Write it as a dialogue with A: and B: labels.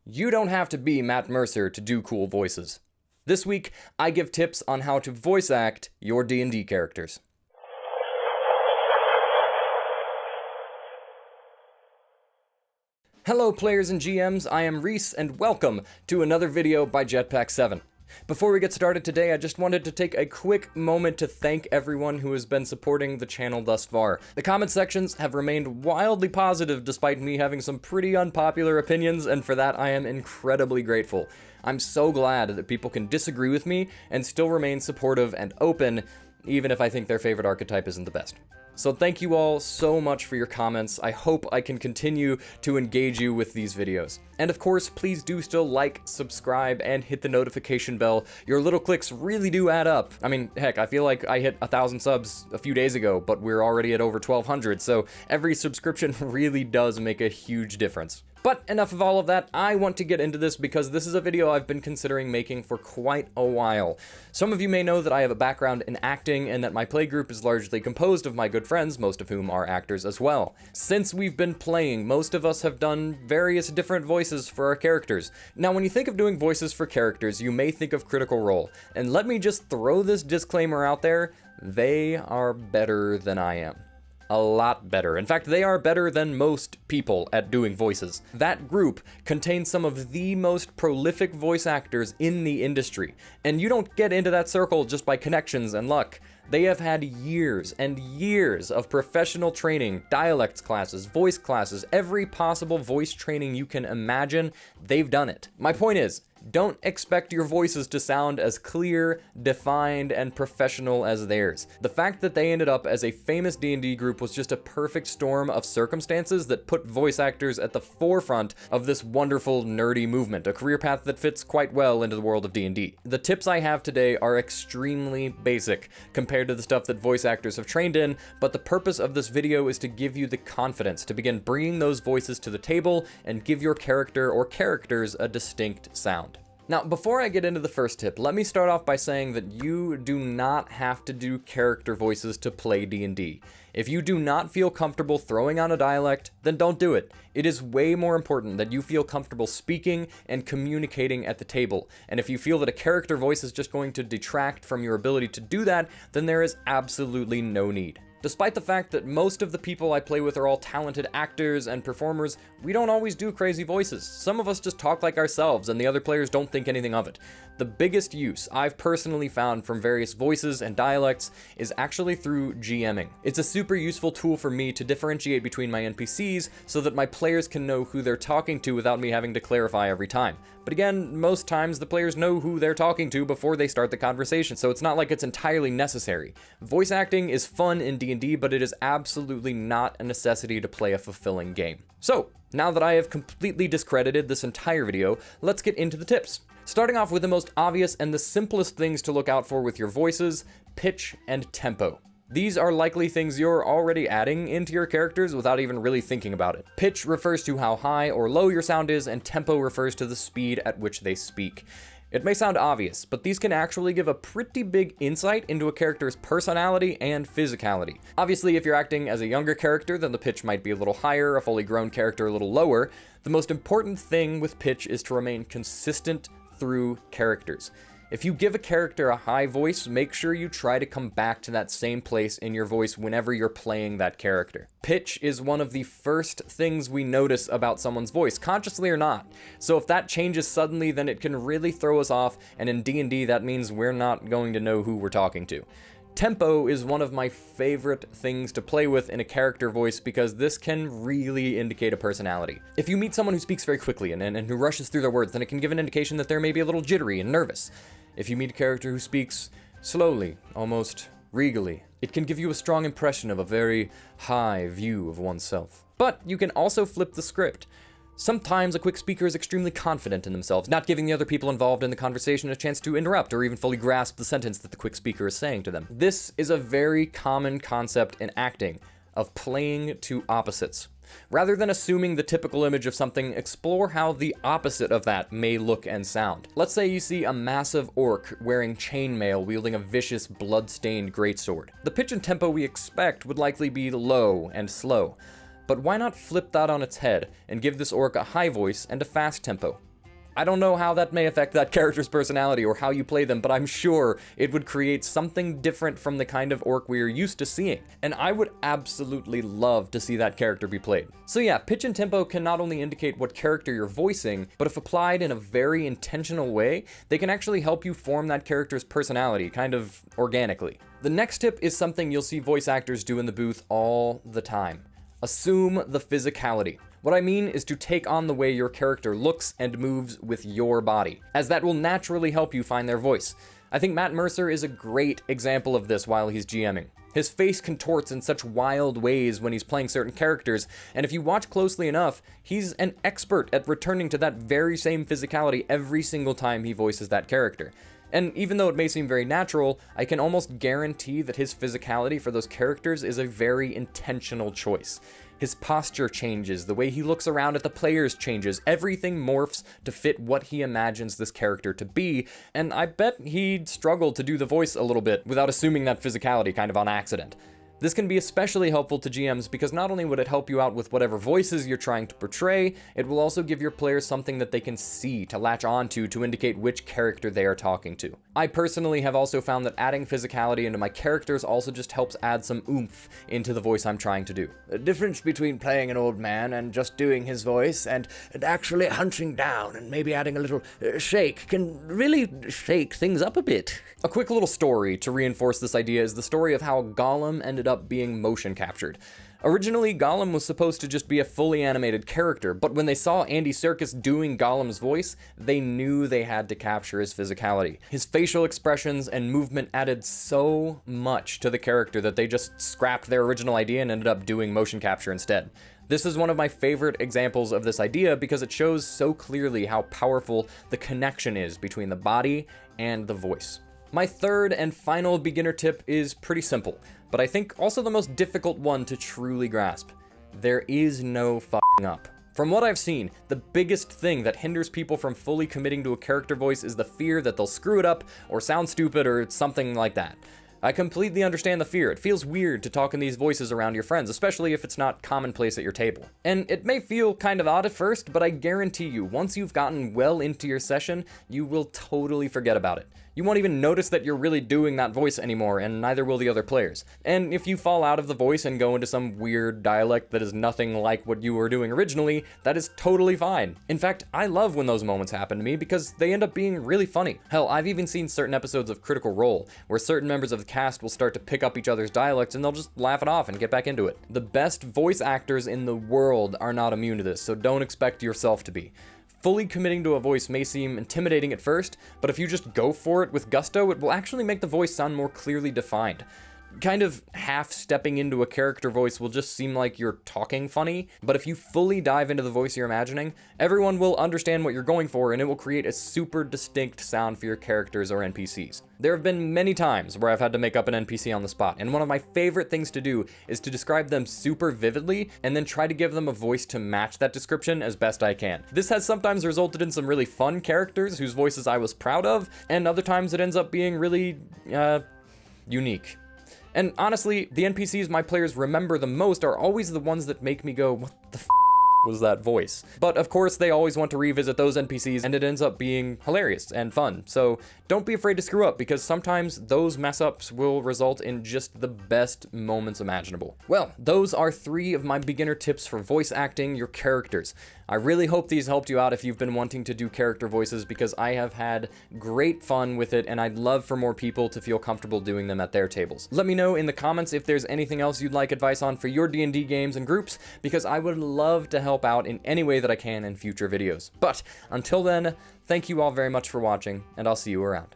A: You don't have to be Matt Mercer to do cool voices. This week, I give tips on how to voice act your D&D characters. Hello players and GMs, I am Reese, and welcome to another video by Jetpack7. Before we get started today, I just wanted to take a quick moment to thank everyone who has been supporting the channel thus far. The comment sections have remained wildly positive despite me having some pretty unpopular opinions, and for that I am incredibly grateful. I'm so glad that people can disagree with me and still remain supportive and open, even if I think their favorite archetype isn't the best. So thank you all so much for your comments. I hope I can continue to engage you with these videos. And of course, please do still like, subscribe, and hit the notification bell. Your little clicks really do add up. I mean, heck, I feel like I hit 1,000 subs a few days ago, but we're already at over 1,200, so every subscription really does make a huge difference. But enough of all of that, I want to get into this because this is a video I've been considering making for quite a while. Some of you may know that I have a background in acting and that my playgroup is largely composed of my good friends, most of whom are actors as well. Since we've been playing, most of us have done various different voices for our characters. Now, when you think of doing voices for characters, you may think of Critical Role. And let me just throw this disclaimer out there, they are better than I am. A lot better. In fact, they are better than most people at doing voices. That group contains some of the most prolific voice actors in the industry, and you don't get into that circle just by connections and luck. They have had years and years of professional training, dialects classes, voice classes, every possible voice training you can imagine, they've done it. My point is, don't expect your voices to sound as clear, defined, and professional as theirs. The fact that they ended up as a famous D&D group was just a perfect storm of circumstances that put voice actors at the forefront of this wonderful, nerdy movement, a career path that fits quite well into the world of D&D. The tips I have today are extremely basic compared to the stuff that voice actors have trained in, but the purpose of this video is to give you the confidence to begin bringing those voices to the table and give your character or characters a distinct sound. Now, before I get into the first tip, let me start off by saying that you do not have to do character voices to play D&D. If you do not feel comfortable throwing on a dialect, then don't do it. It is way more important that you feel comfortable speaking and communicating at the table. And if you feel that a character voice is just going to detract from your ability to do that, then there is absolutely no need. Despite the fact that most of the people I play with are all talented actors and performers, we don't always do crazy voices. Some of us just talk like ourselves and the other players don't think anything of it. The biggest use I've personally found from various voices and dialects is actually through GMing. It's a super useful tool for me to differentiate between my NPCs so that my players can know who they're talking to without me having to clarify every time. But again, most times the players know who they're talking to before they start the conversation, so it's not like it's entirely necessary. Voice acting is fun in D&D, but it is absolutely not a necessity to play a fulfilling game. So, now that I have completely discredited this entire video, let's get into the tips. Starting off with the most obvious and the simplest things to look out for with your voices, pitch and tempo. These are likely things you're already adding into your characters without even really thinking about it. Pitch refers to how high or low your sound is, and tempo refers to the speed at which they speak. It may sound obvious, but these can actually give a pretty big insight into a character's personality and physicality. Obviously, if you're acting as a younger character, then the pitch might be a little higher, a fully grown character a little lower. The most important thing with pitch is to remain consistent through characters. If you give a character a high voice, make sure you try to come back to that same place in your voice whenever you're playing that character. Pitch is one of the first things we notice about someone's voice, consciously or not. So if that changes suddenly, then it can really throw us off, and in D&D that means we're not going to know who we're talking to. Tempo is one of my favorite things to play with in a character voice because this can really indicate a personality. If you meet someone who speaks very quickly and who rushes through their words, then it can give an indication that they're maybe a little jittery and nervous. If you meet a character who speaks slowly, almost regally, it can give you a strong impression of a very high view of oneself. But you can also flip the script. Sometimes a quick speaker is extremely confident in themselves, not giving the other people involved in the conversation a chance to interrupt or even fully grasp the sentence that the quick speaker is saying to them. This is a very common concept in acting, of playing to opposites. Rather than assuming the typical image of something, explore how the opposite of that may look and sound. Let's say you see a massive orc wearing chainmail wielding a vicious blood-stained greatsword. The pitch and tempo we expect would likely be low and slow. But why not flip that on its head and give this orc a high voice and a fast tempo? I don't know how that may affect that character's personality or how you play them, but I'm sure it would create something different from the kind of orc we're used to seeing. And I would absolutely love to see that character be played. So yeah, pitch and tempo can not only indicate what character you're voicing, but if applied in a very intentional way, they can actually help you form that character's personality, kind of organically. The next tip is something you'll see voice actors do in the booth all the time. Assume the physicality. What I mean is to take on the way your character looks and moves with your body, as that will naturally help you find their voice. I think Matt Mercer is a great example of this while he's GMing. His face contorts in such wild ways when he's playing certain characters, and if you watch closely enough, he's an expert at returning to that very same physicality every single time he voices that character. And even though it may seem very natural, I can almost guarantee that his physicality for those characters is a very intentional choice. His posture changes, the way he looks around at the players changes, everything morphs to fit what he imagines this character to be, and I bet he'd struggle to do the voice a little bit without assuming that physicality kind of on accident. This can be especially helpful to GMs because not only would it help you out with whatever voices you're trying to portray, it will also give your players something that they can see to latch onto to indicate which character they are talking to. I personally have also found that adding physicality into my characters also just helps add some oomph into the voice I'm trying to do. The difference between playing an old man and just doing his voice and actually hunching down and maybe adding a little shake can really shake things up a bit. A quick little story to reinforce this idea is the story of how Gollum ended up being motion captured. Originally, Gollum was supposed to just be a fully animated character, but when they saw Andy Serkis doing Gollum's voice, they knew they had to capture his physicality. His facial expressions and movement added so much to the character that they just scrapped their original idea and ended up doing motion capture instead. This is one of my favorite examples of this idea because it shows so clearly how powerful the connection is between the body and the voice. My third and final beginner tip is pretty simple, but I think also the most difficult one to truly grasp. There is no f***ing up. From what I've seen, the biggest thing that hinders people from fully committing to a character voice is the fear that they'll screw it up or sound stupid or something like that. I completely understand the fear. It feels weird to talk in these voices around your friends, especially if it's not commonplace at your table. And it may feel kind of odd at first, but I guarantee you, once you've gotten well into your session, you will totally forget about it. You won't even notice that you're really doing that voice anymore, and neither will the other players. And if you fall out of the voice and go into some weird dialect that is nothing like what you were doing originally, that is totally fine. In fact, I love when those moments happen to me because they end up being really funny. Hell, I've even seen certain episodes of Critical Role where certain members of the cast will start to pick up each other's dialects and they'll just laugh it off and get back into it. The best voice actors in the world are not immune to this, so don't expect yourself to be. Fully committing to a voice may seem intimidating at first, but if you just go for it with gusto, it will actually make the voice sound more clearly defined. Kind of half-stepping into a character voice will just seem like you're talking funny, but if you fully dive into the voice you're imagining, everyone will understand what you're going for and it will create a super distinct sound for your characters or NPCs. There have been many times where I've had to make up an NPC on the spot, and one of my favorite things to do is to describe them super vividly and then try to give them a voice to match that description as best I can. This has sometimes resulted in some really fun characters whose voices I was proud of, and other times it ends up being really, unique. And honestly, the NPCs my players remember the most are always the ones that make me go, what the f*** was that voice? But of course, they always want to revisit those NPCs and it ends up being hilarious and fun. So don't be afraid to screw up because sometimes those mess ups will result in just the best moments imaginable. Well, those are 3 of my beginner tips for voice acting your characters. I really hope these helped you out if you've been wanting to do character voices because I have had great fun with it and I'd love for more people to feel comfortable doing them at their tables. Let me know in the comments if there's anything else you'd like advice on for your D&D games and groups because I would love to help out in any way that I can in future videos. But until then, thank you all very much for watching and I'll see you around.